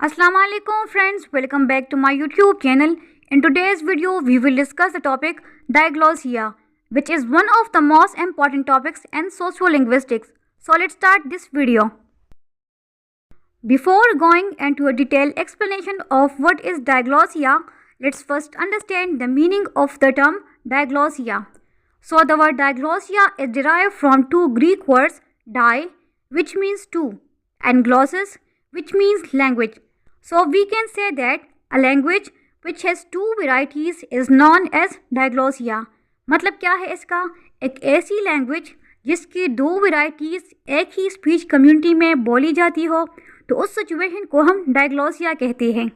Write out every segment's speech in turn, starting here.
Assalamu alaikum friends, welcome back to my YouTube channel. In today's video, we will discuss the topic diglossia, which is one of the most important topics in sociolinguistics. So let's start this video. Before going into a detailed explanation of what is diglossia, let's first understand the meaning of the term diglossia. So the word diglossia is derived from two Greek words, di, which means two, and glossus, which means language. So we can say that a language which has two varieties is known as diglossia. मतलब क्या है इसका? एक ऐसी language जिसकी दो varieties एक ही speech community में बोली जाती हो, तो उस सिचुएशन को हम डायग्लोसिया कहते हैं.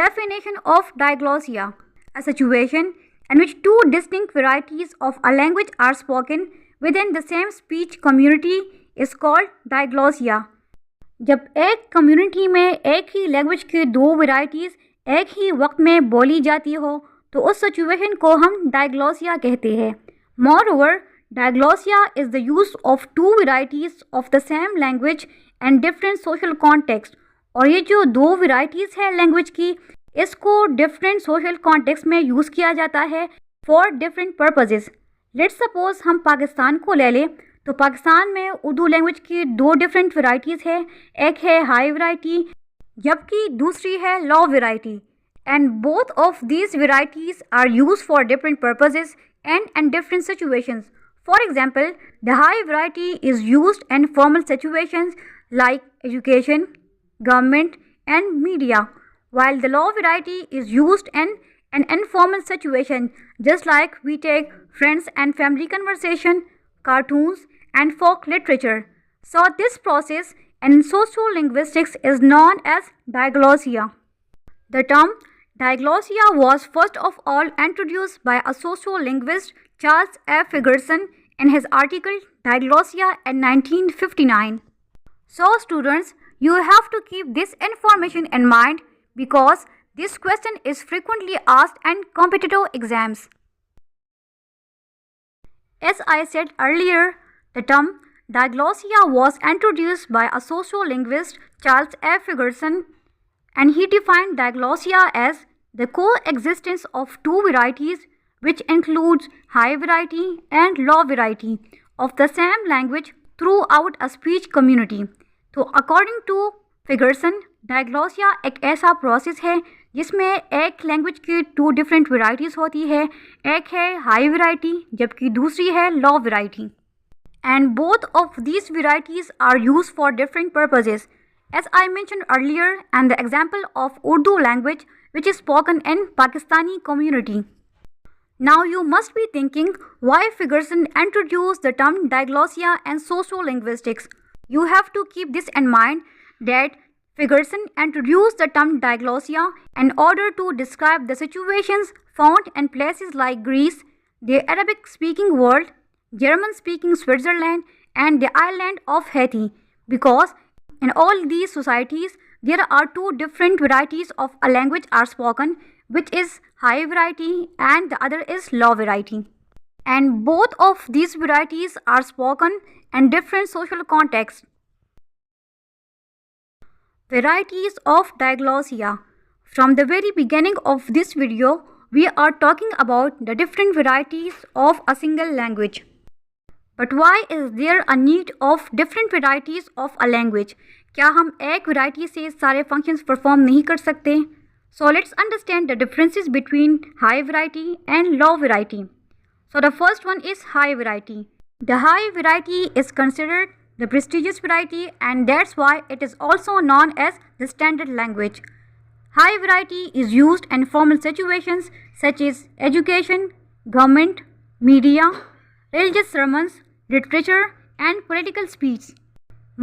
Definition of diglossia: a situation in which two distinct varieties of a language are spoken within the same speech community is called diglossia. जब एक कम्युनिटी में एक ही लैंग्वेज की दो वैरायटीज़ एक ही वक्त में बोली जाती हो, तो उस सिचुएशन को हम डायग्लोसिया कहते हैं. Moreover, diglossia is the use of two varieties of the same language and different social context. और ये जो दो वैरायटीज़ है लैंग्वेज की, इसको डिफरेंट सोशल कॉन्टेक्स्ट में यूज़ किया जाता है for different purposes. Let's suppose हम पाकिस्तान को ले लें, तो पाकिस्तान में उर्दू लैंग्वेज की दो डिफरेंट वैरायटीज़ है. एक है हाई वैरायटी, जबकि दूसरी है low variety. And both of these varieties are use for different purposes and in different situations. For example, the high variety is used in formal situations like education, government and media, while the low variety is used in an informal situation, just like we take friends and family conversation, cartoons and folk literature. So this process in sociolinguistics is known as diglossia. The term diglossia was first of all introduced by a sociolinguist, Charles F. Ferguson, in his article Diglossia in 1959. So students, you have to keep this information in mind because this question is frequently asked in competitive exams. As I said earlier, the term diglossia was introduced by a sociolinguist, Charles F. Ferguson, and he defined diglossia as the coexistence of two varieties which includes high variety and low variety of the same language throughout a speech community. तो according to फिगरसन, diglossia एक ऐसा process है जिसमें एक language की to different varieties होती है. एक है हाई वैरायटी जबकि दूसरी है low variety. And both of these varieties are use for different purposes, as I mention earlier, and the example of Urdu language which is spoken in Pakistani community. Now you must be thinking why Ferguson introduced the term diglossia in sociolinguistics. You have to keep this in mind that Ferguson introduced the term diglossia in order to describe the situations found in places like Greece, the Arabic-speaking world, German-speaking Switzerland, and the island of Haiti, because in all these societies there are two different varieties of a language are spoken, which is high variety and the other is low variety. And both of these varieties are spoken in different social contexts. Varieties of diglossia. From the very beginning of this video, we are talking about the different varieties of a single language. But why is there a need of different varieties of a language? क्या हम एक variety से सारे functions perform नहीं कर सकते? So let's understand the differences between high variety and low variety. So the first one is high variety. The high variety is considered the prestigious variety, and that's why it is also known as the standard language. High variety is used in formal situations such as education, government, media, religious sermons, literature, and political speech.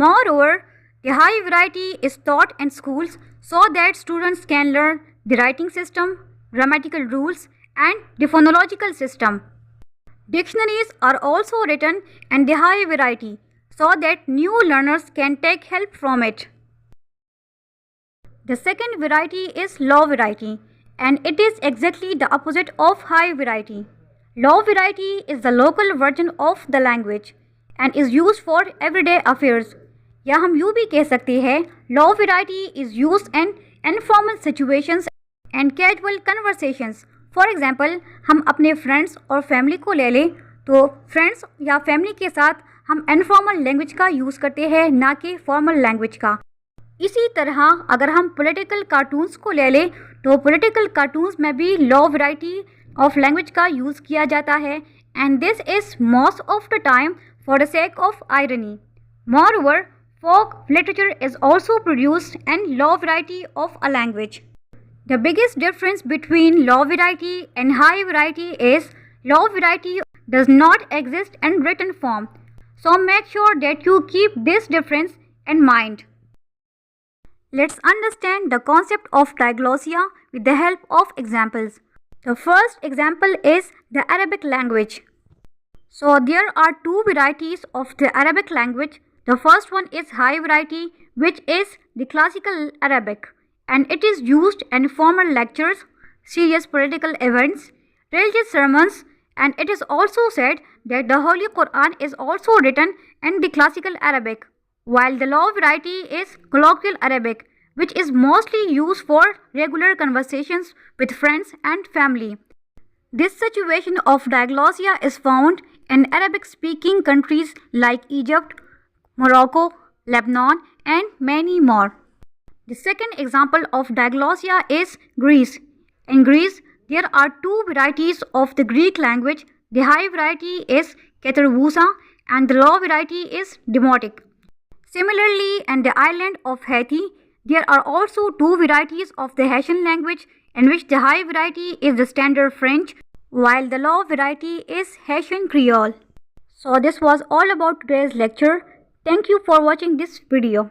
Moreover, the high variety is taught in schools so that students can learn the writing system, grammatical rules, and the phonological system. Dictionaries are also written in the high variety so that new learners can take help from it. The second variety is low variety, and it is exactly the opposite of high variety. Low variety is the local version of the language and is used for everyday affairs. या हम यूँ भी कह सकते हैं law variety is use in informal situations and casual conversations. For example, हम अपने friends और फैमिली को ले लें तो फ्रेंड्स या फैमिली के साथ हम इनफॉर्मल लैंग्वेज का यूज़ करते हैं, ना कि फॉर्मल लैंग्वेज का। इसी तरह अगर हम पॉलिटिकल कार्टून्स को ले लें तो पॉलिटिकल कार्टून्स में भी लॉ वैरायटी ऑफ लैंग्वेज का यूज़ किया जाता है, and this is most of the time for the sake of irony. Moreover, folk literature is also produced in low variety of a language. The biggest difference between low variety and high variety is low variety does not exist in written form. So make sure that you keep this difference in mind. Let's understand the concept of diglossia with the help of examples. The first example is the Arabic language. So there are two varieties of the Arabic language. The first one is high variety, which is the classical Arabic, and it is used in formal lectures, serious political events, religious sermons, and it is also said that the Holy Quran is also written in the classical Arabic, while the low variety is colloquial Arabic, which is mostly used for regular conversations with friends and family. This situation of diglossia is found in Arabic-speaking countries like Egypt, Morocco, Lebanon, and many more. The second example of diglossia is Greece. In Greece, there are two varieties of the Greek language. The high variety is Keterbousa and the low variety is Demotic. Similarly, in the island of Haiti, there are also two varieties of the Haitian language, in which the high variety is the standard French, while the low variety is Haitian Creole. So this was all about today's lecture. Thank you for watching this video.